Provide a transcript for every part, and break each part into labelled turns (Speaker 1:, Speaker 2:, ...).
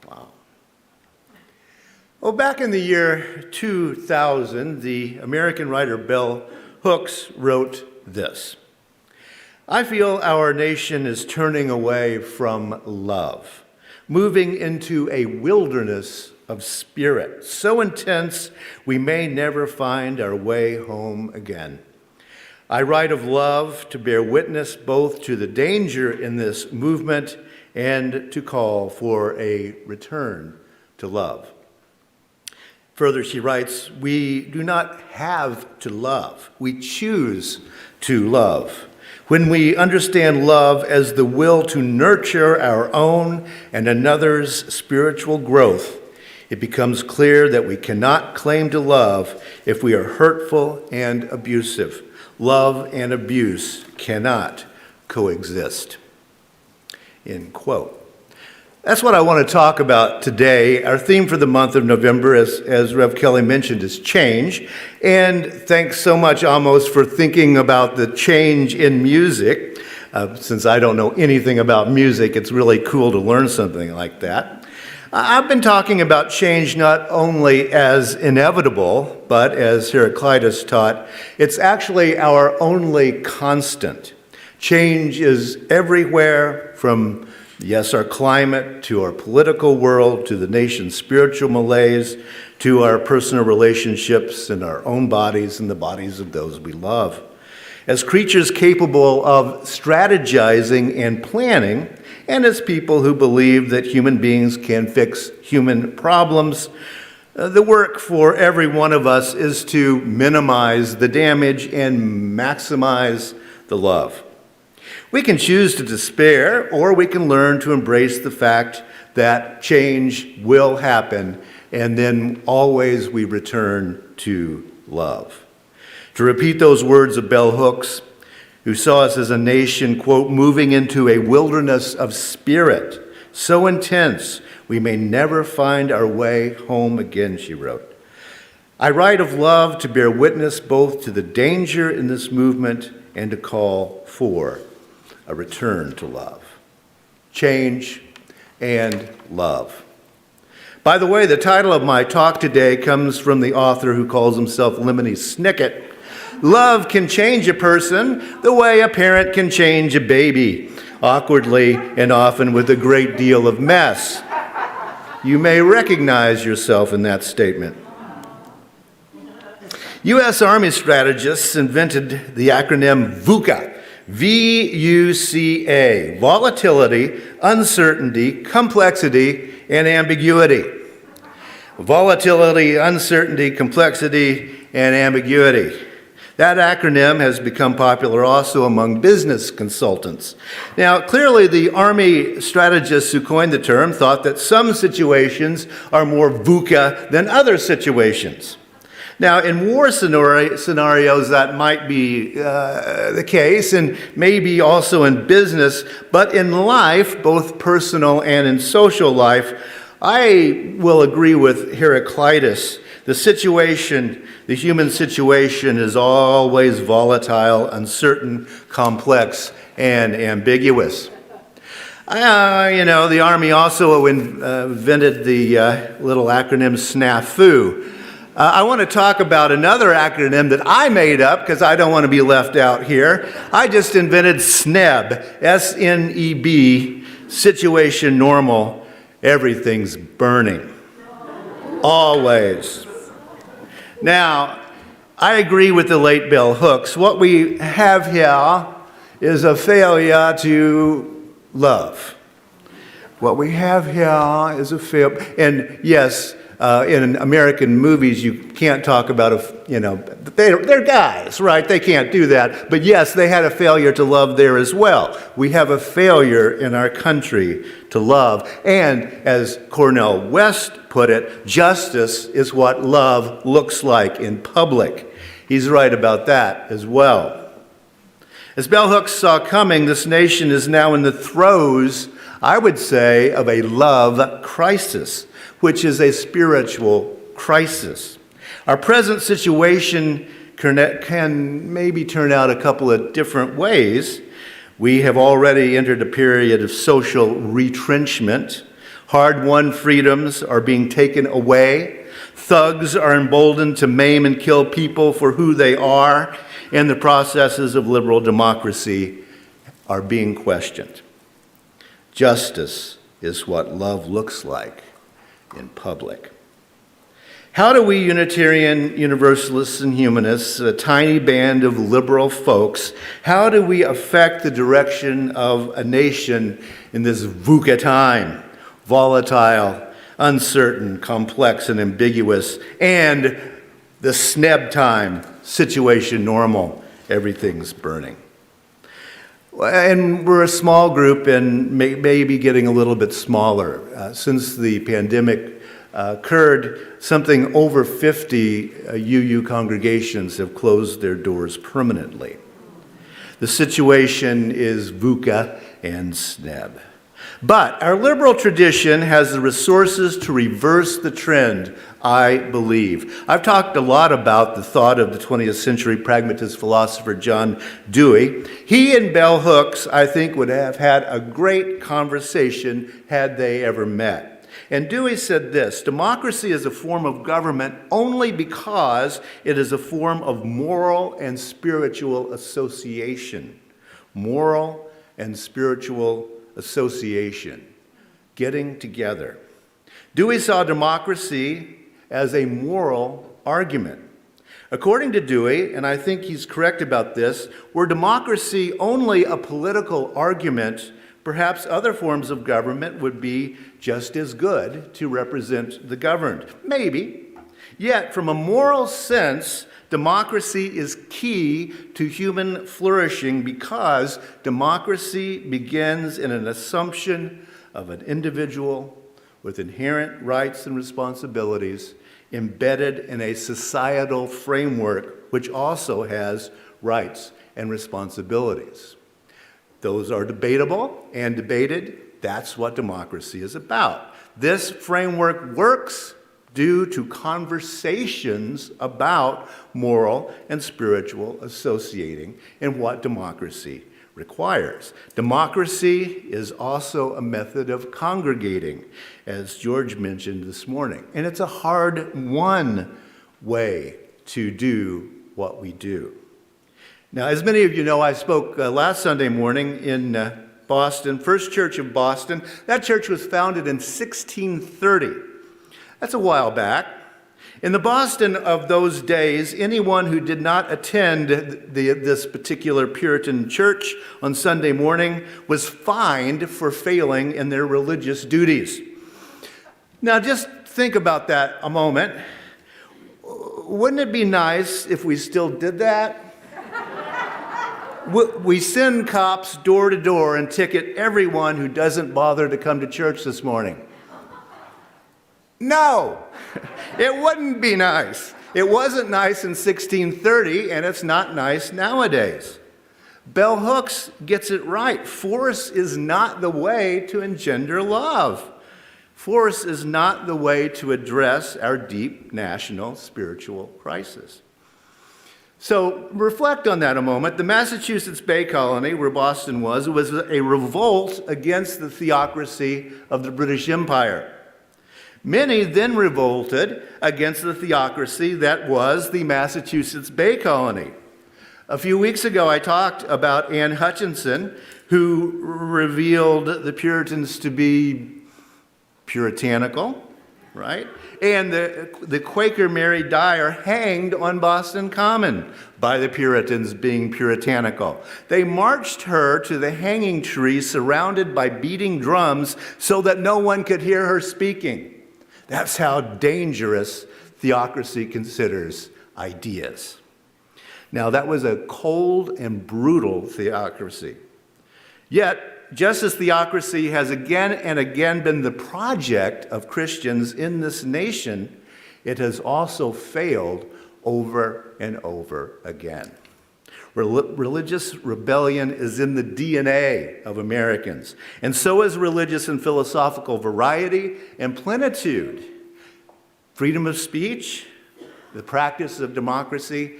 Speaker 1: Wow. Well, back in the year 2000, the American writer Bell Hooks wrote this: "I feel our nation is turning away from love, moving into a wilderness of spirit, so intense we may never find our way home again. I write of love to bear witness both to the danger in this movement and to call for a return to love." Further, she writes, "We do not have to love. We choose to love. When we understand love as the will to nurture our own and another's spiritual growth, it becomes clear that we cannot claim to love if we are hurtful and abusive. Love and abuse cannot coexist." End quote. That's what I want to talk about today. Our theme for the month of November, as Rev Kelly mentioned, is change. And thanks so much, Amos, for thinking about the change in music. Since I don't know anything about music, it's really cool to learn something like that. I've been talking about change not only as inevitable, but as Heraclitus taught, it's actually our only constant. Change is everywhere, from yes, our climate, to our political world, to the nation's spiritual malaise, to our personal relationships and our own bodies and the bodies of those we love. As creatures capable of strategizing and planning, and as people who believe that human beings can fix human problems, the work for every one of us is to minimize the damage and maximize the love. We can choose to despair, or we can learn to embrace the fact that change will happen, and then always we return to love. To repeat those words of Bell Hooks, who saw us as a nation, quote, "moving into a wilderness of spirit, so intense we may never find our way home again," she wrote. "I write of love to bear witness both to the danger in this movement and to call for a return to love." Change and love. By the way, the title of my talk today comes from the author who calls himself Lemony Snicket. Love can change a person the way a parent can change a baby, awkwardly and often with a great deal of mess. You may recognize yourself in that statement. U.S. Army strategists invented the acronym VUCA, VUCA, volatility, uncertainty, complexity, and ambiguity. Volatility, uncertainty, complexity, and ambiguity. That acronym has become popular also among business consultants. Now, clearly the Army strategists who coined the term thought that some situations are more VUCA than other situations. Now, in war scenarios, that might be the case, and maybe also in business, but in life, both personal and in social life, I will agree with Heraclitus. The human situation is always volatile, uncertain, complex, and ambiguous. The Army also invented the little acronym SNAFU. I want to talk about another acronym that I made up because I don't want to be left out here. I just invented SNEB, S-N-E-B, situation normal, everything's burning. Always. Now, I agree with the late Bell Hooks. What we have here is a failure to love. What we have here is a failure. And yes, in American movies, you can't talk about, they're guys, right? They can't do that. But yes, they had a failure to love there as well. We have a failure in our country to love. And as Cornel West put it, justice is what love looks like in public. He's right about that as well. As Bell Hooks saw coming, this nation is now in the throes, I would say, of a love crisis, which is a spiritual crisis. Our present situation can maybe turn out a couple of different ways. We have already entered a period of social retrenchment. Hard-won freedoms are being taken away. Thugs are emboldened to maim and kill people for who they are, and the processes of liberal democracy are being questioned. Justice is what love looks like in public. How do we Unitarian Universalists and Humanists, a tiny band of liberal folks, how do we affect the direction of a nation in this VUCA time? Volatile, uncertain, complex, and ambiguous, and the SNEB time, situation normal, everything's burning. And we're a small group and maybe getting a little bit smaller. Since the pandemic occurred, something over 50 UU congregations have closed their doors permanently. The situation is VUCA and SNEB. But our liberal tradition has the resources to reverse the trend, I believe. I've talked a lot about the thought of the 20th century pragmatist philosopher John Dewey. He and bell hooks, I think, would have had a great conversation had they ever met. And Dewey said this: democracy is a form of government only because it is a form of moral and spiritual association. Moral and spiritual association, getting together. Dewey saw democracy as a moral argument. According to Dewey, and I think he's correct about this, were democracy only a political argument, perhaps other forms of government would be just as good to represent the governed. Maybe. Yet, from a moral sense, democracy is key to human flourishing because democracy begins in an assumption of an individual with inherent rights and responsibilities embedded in a societal framework which also has rights and responsibilities. Those are debatable and debated. That's what democracy is about. This framework works due to conversations about moral and spiritual associating and what democracy requires. Democracy is also a method of congregating, as George mentioned this morning. And it's a hard-won way to do what we do. Now, as many of you know, I spoke last Sunday morning in Boston, First Church of Boston. That church was founded in 1630. That's a while back. In the Boston of those days, anyone who did not attend this particular Puritan church on Sunday morning was fined for failing in their religious duties. Now, just think about that a moment. Wouldn't it be nice if we still did that? We send cops door to door and ticket everyone who doesn't bother to come to church this morning. No, it wouldn't be nice. It wasn't nice in 1630, and it's not nice nowadays. Bell Hooks gets it right. Force is not the way to engender love. Force is not the way to address our deep national spiritual crisis. So reflect on that a moment. The Massachusetts Bay Colony, where Boston was a revolt against the theocracy of the British Empire. Many then revolted against the theocracy that was the Massachusetts Bay Colony. A few weeks ago, I talked about Anne Hutchinson, who revealed the Puritans to be puritanical, right? And the Quaker Mary Dyer hanged on Boston Common by the Puritans being puritanical. They marched her to the hanging tree surrounded by beating drums so that no one could hear her speaking. That's how dangerous theocracy considers ideas. Now, that was a cold and brutal theocracy. Yet, just as theocracy has again and again been the project of Christians in this nation, it has also failed over and over again. Religious rebellion is in the DNA of Americans, and so is religious and philosophical variety and plenitude. Freedom of speech, the practice of democracy,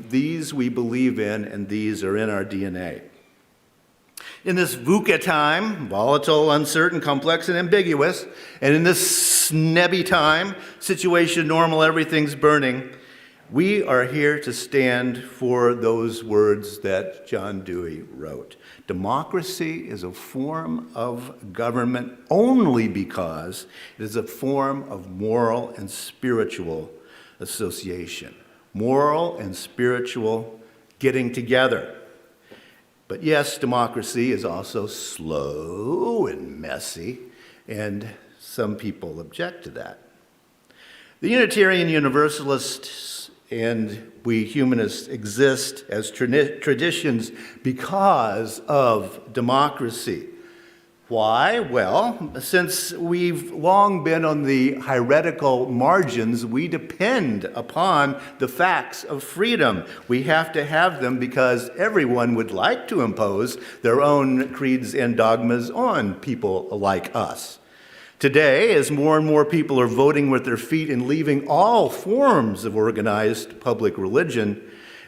Speaker 1: these we believe in, and these are in our DNA. In this VUCA time, volatile, uncertain, complex, and ambiguous, and in this snebby time, situation normal, everything's burning, we are here to stand for those words that John Dewey wrote. Democracy is a form of government only because it is a form of moral and spiritual association. Moral and spiritual getting together. But yes, democracy is also slow and messy, and some people object to that. The Unitarian Universalists and we humanists exist as traditions because of democracy. Why? Well, since we've long been on the heretical margins, we depend upon the facts of freedom. We have to have them because everyone would like to impose their own creeds and dogmas on people like us. Today, as more and more people are voting with their feet and leaving all forms of organized public religion,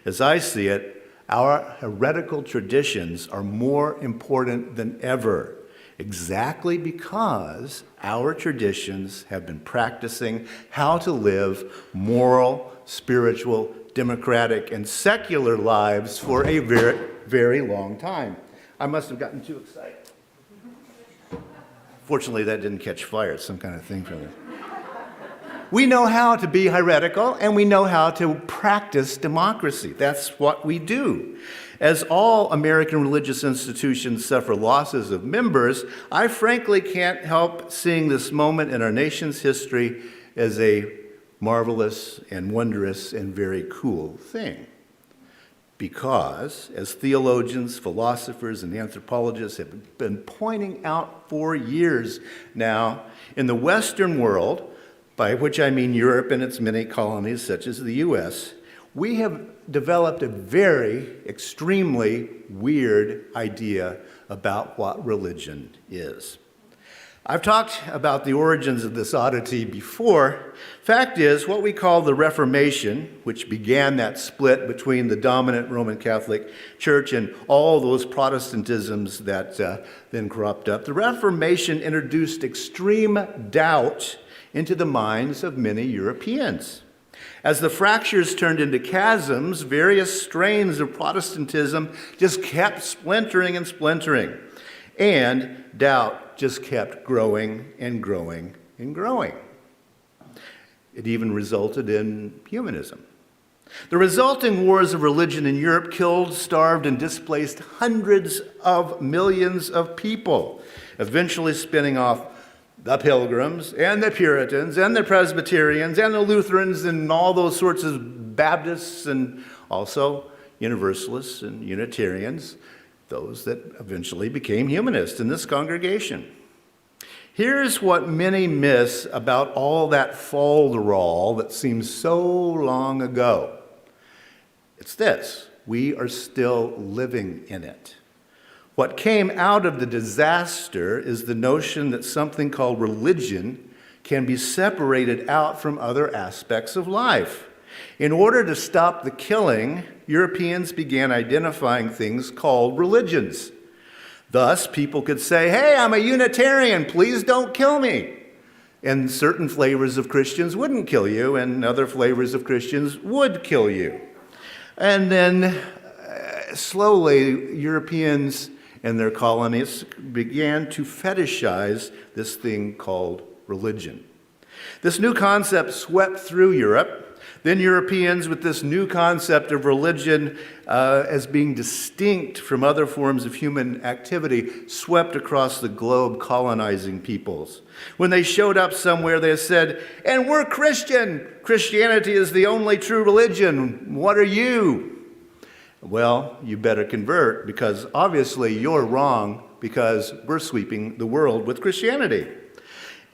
Speaker 1: as I see it, our heretical traditions are more important than ever. Exactly because our traditions have been practicing how to live moral, spiritual, democratic, and secular lives for a very, very long time. I must have gotten too excited. Fortunately, that didn't catch fire. It's some kind of thing from it. We know how to be heretical, and we know how to practice democracy. That's what we do. As all American religious institutions suffer losses of members, I frankly can't help seeing this moment in our nation's history as a marvelous and wondrous and very cool thing. Because, as theologians, philosophers, and anthropologists have been pointing out for years now, in the Western world, by which I mean Europe and its many colonies, such as the U.S., we have developed a very extremely weird idea about what religion is. I've talked about the origins of this oddity before. Fact is, what we call the Reformation, which began that split between the dominant Roman Catholic Church and all those Protestantisms that then cropped up, the Reformation introduced extreme doubt into the minds of many Europeans. As the fractures turned into chasms, various strains of Protestantism just kept splintering and splintering. And doubt just kept growing and growing and growing. It even resulted in humanism. The resulting wars of religion in Europe killed, starved, and displaced hundreds of millions of people, eventually spinning off the Pilgrims and the Puritans and the Presbyterians and the Lutherans and all those sorts of Baptists and also Universalists and Unitarians, those that eventually became humanists in this congregation. Here's what many miss about all that falderall that seems so long ago. It's this: we are still living in it. What came out of the disaster is the notion that something called religion can be separated out from other aspects of life. In order to stop the killing, Europeans began identifying things called religions. Thus, people could say, "Hey, I'm a Unitarian, please don't kill me." And certain flavors of Christians wouldn't kill you, and other flavors of Christians would kill you. And then slowly, Europeans and their colonists began to fetishize this thing called religion. This new concept swept through Europe. Then Europeans, with this new concept of religion as being distinct from other forms of human activity, swept across the globe, colonizing peoples. When they showed up somewhere, they said, "And we're Christian. Christianity is the only true religion. What are you?" Well, you better convert, because obviously you're wrong, because we're sweeping the world with Christianity.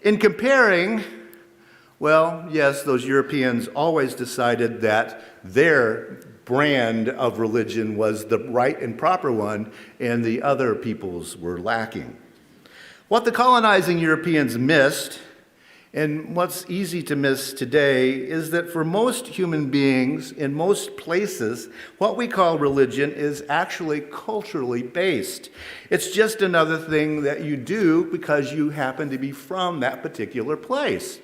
Speaker 1: In comparing, well, yes, those Europeans always decided that their brand of religion was the right and proper one, and the other peoples were lacking. What the colonizing Europeans missed, And what's easy to miss today is that for most human beings in most places, what we call religion is actually culturally based. It's just another thing that you do because you happen to be from that particular place.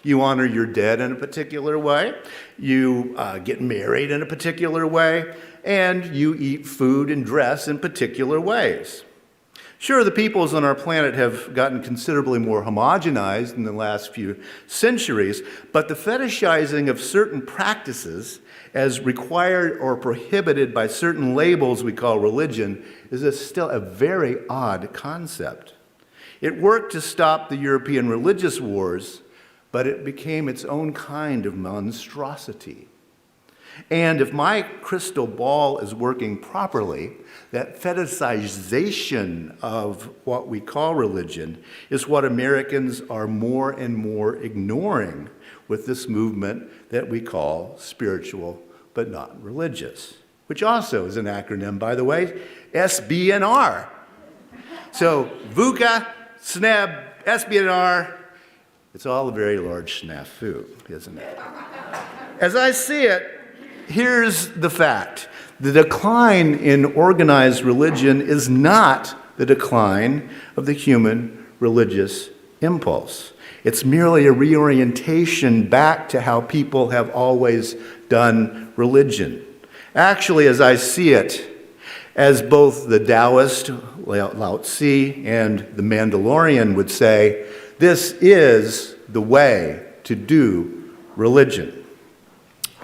Speaker 1: You honor your dead in a particular way, you get married in a particular way, and you eat food and dress in particular ways. Sure, the peoples on our planet have gotten considerably more homogenized in the last few centuries, but the fetishizing of certain practices as required or prohibited by certain labels we call religion is still a very odd concept. It worked to stop the European religious wars, but it became its own kind of monstrosity. And if my crystal ball is working properly, that fetishization of what we call religion is what Americans are more and more ignoring with this movement that we call spiritual but not religious, which also is an acronym, by the way, SBNR. So VUCA, SNEB, SBNR, it's all a very large snafu, isn't it? As I see it, here's the fact. The decline in organized religion is not the decline of the human religious impulse. It's merely a reorientation back to how people have always done religion. Actually, as I see it, as both the Taoist, Lao Tzu, and the Mandalorian would say, this is the way to do religion.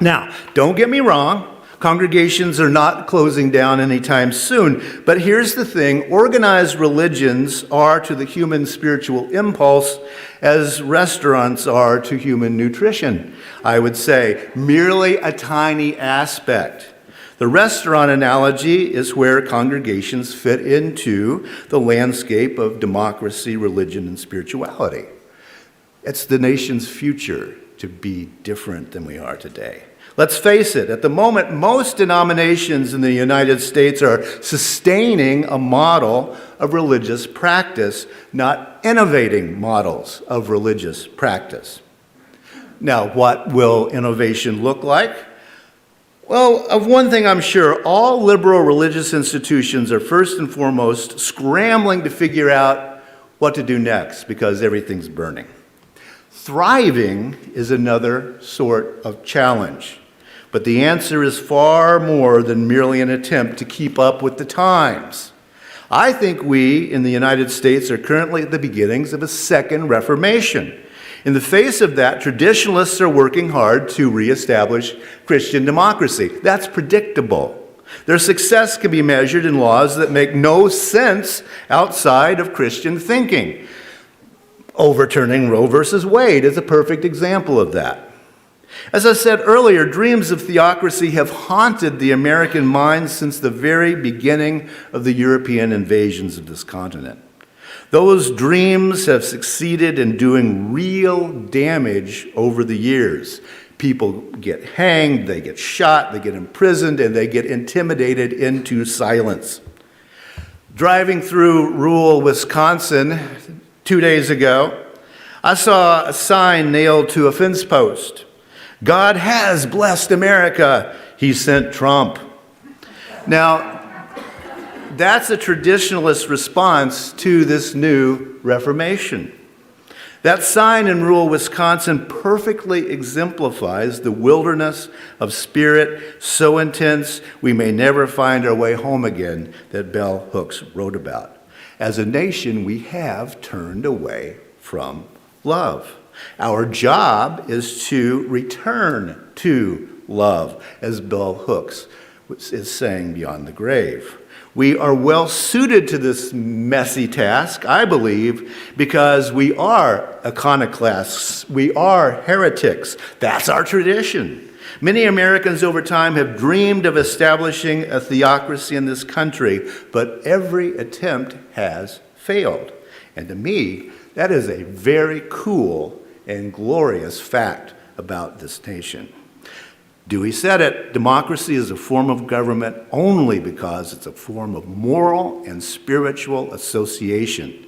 Speaker 1: Now, don't get me wrong, congregations are not closing down anytime soon, but here's the thing, organized religions are to the human spiritual impulse as restaurants are to human nutrition. I would say merely a tiny aspect. The restaurant analogy is where congregations fit into the landscape of democracy, religion, and spirituality. It's the nation's future to be different than we are today. Let's face it, at the moment, most denominations in the United States are sustaining a model of religious practice, not innovating models of religious practice. Now, what will innovation look like? Well, of one thing I'm sure, all liberal religious institutions are first and foremost scrambling to figure out what to do next because everything's burning. Thriving is another sort of challenge, but the answer is far more than merely an attempt to keep up with the times. I think we in the United States are currently at the beginnings of a second Reformation. In the face of that, traditionalists are working hard to reestablish Christian democracy. That's predictable. Their success can be measured in laws that make no sense outside of Christian thinking. Overturning Roe versus Wade is a perfect example of that. As I said earlier, dreams of theocracy have haunted the American mind since the very beginning of the European invasions of this continent. Those dreams have succeeded in doing real damage over the years. People get hanged, they get shot, they get imprisoned, and they get intimidated into silence. Driving through rural Wisconsin 2 days ago, I saw a sign nailed to a fence post. God has blessed America. He sent Trump. Now, that's a traditionalist response to this new Reformation. That sign in rural Wisconsin perfectly exemplifies the wilderness of spirit so intense we may never find our way home again that Bell Hooks wrote about. As a nation, we have turned away from love. Our job is to return to love, as Bell Hooks is saying beyond the grave. We are well suited to this messy task, I believe, because we are iconoclasts. We are heretics. That's our tradition. Many Americans over time have dreamed of establishing a theocracy in this country, but every attempt has failed. And to me, that is a very cool and glorious fact about this nation. Dewey said it, democracy is a form of government only because it's a form of moral and spiritual association.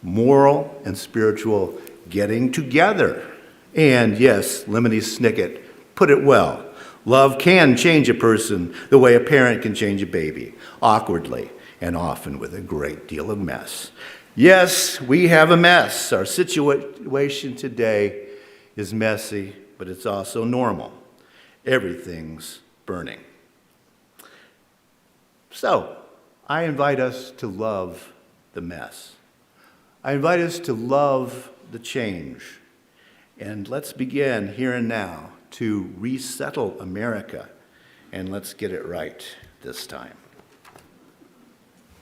Speaker 1: Moral and spiritual getting together. And yes, Lemony Snicket put it well. Love can change a person the way a parent can change a baby, awkwardly and often with a great deal of mess. Yes, we have a mess. Our situation today is messy, but it's also normal. Everything's burning. So, I invite us to love the mess. I invite us to love the change. And let's begin here and now to resettle America, and let's get it right this time.